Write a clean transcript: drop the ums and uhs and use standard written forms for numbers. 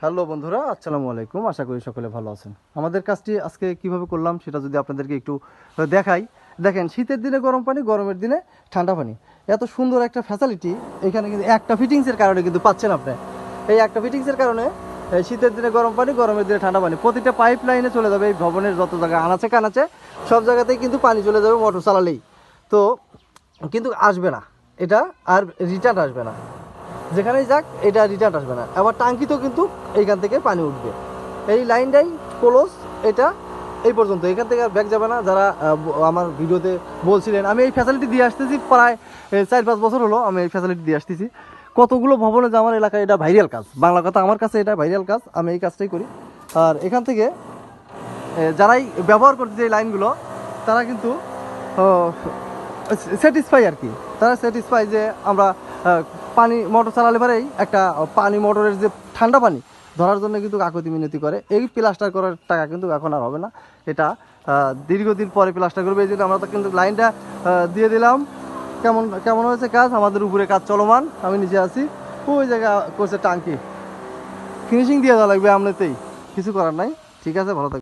Hello বন্ধুরা, আসসালামু আলাইকুম। আশা করি সকলে ভালো আছেন। আমাদের কাজটি আজকে কিভাবে করলাম সেটা যদি আপনাদেরকে একটু দেখাই। দেখেন, শীতের দিনে গরম পানি, গরমের দিনে ঠান্ডা পানি, এত সুন্দর একটা ফ্যাসিলিটি এখানে কিন্তু একটা ফিটিংসের কারণে কিন্তু পাচ্ছেন আপনি। এই একটা ফিটিংসের কারণে শীতের দিনে গরম পানি, গরমের দিনে ঠান্ডা পানি প্রতিটা পাইপ লাইনে চলে যাবে। এই ভবনের যত জায়গায় আনাচে কানাচে সব জায়গাতেই কিন্তু পানি চলে যাবে মোটর চালালেই। তো কিন্তু আসবে না, এটা আর রিটার্ন আসবে না। যেখানেই যাক এটা রিটার্ন আসবে না। আবার টাঙ্কিতেও কিন্তু এইখান থেকে পানি উঠবে। এই লাইনটাই ক্লোজ, এটা এই পর্যন্ত, এখান থেকে আর ব্যাক যাবে না। যারা আমার ভিডিওতে বলছিলেন, আমি এই ফ্যাসিলিটি দিয়ে আসতেছি প্রায় 4-5 বছর হলো। আমি এই ফ্যাসিলিটি দিয়ে আসতেছি কতগুলো ভবনে, যে আমার এলাকায় এটা ভাইরাল কাজ। বাংলা কথা, আমার কাছে এটা ভাইরাল কাজ, আমি এই কাজটাই করি। আর এখান থেকে যারাই ব্যবহার করতেছে এই লাইনগুলো, তারা কিন্তু স্যাটিসফাই আর কি। তারা স্যাটিসফাই যে আমরা পানি মোটর চালালে পরেই একটা পানি মোটরের যে ঠান্ডা পানি ধরার জন্য কিন্তু কাকুতি মিনতি করে। এই প্লাস্টার করার টাকা কিন্তু এখন আর হবে না, এটা দীর্ঘদিন পরে প্লাস্টার করবে। এই জন্য আমরা তো কিন্তু লাইনটা দিয়ে দিলাম। কেমন কেমন হয়েছে কাজ? আমাদের উপরে কাজ চলমান, আমি নিচে আছি। ওই জায়গা করছে টাঙ্কি, ফিনিশিং দিয়ে দেওয়া লাগবে আমনেতেই, কিছু করার নাই। ঠিক আছে, ভালো থাকবে।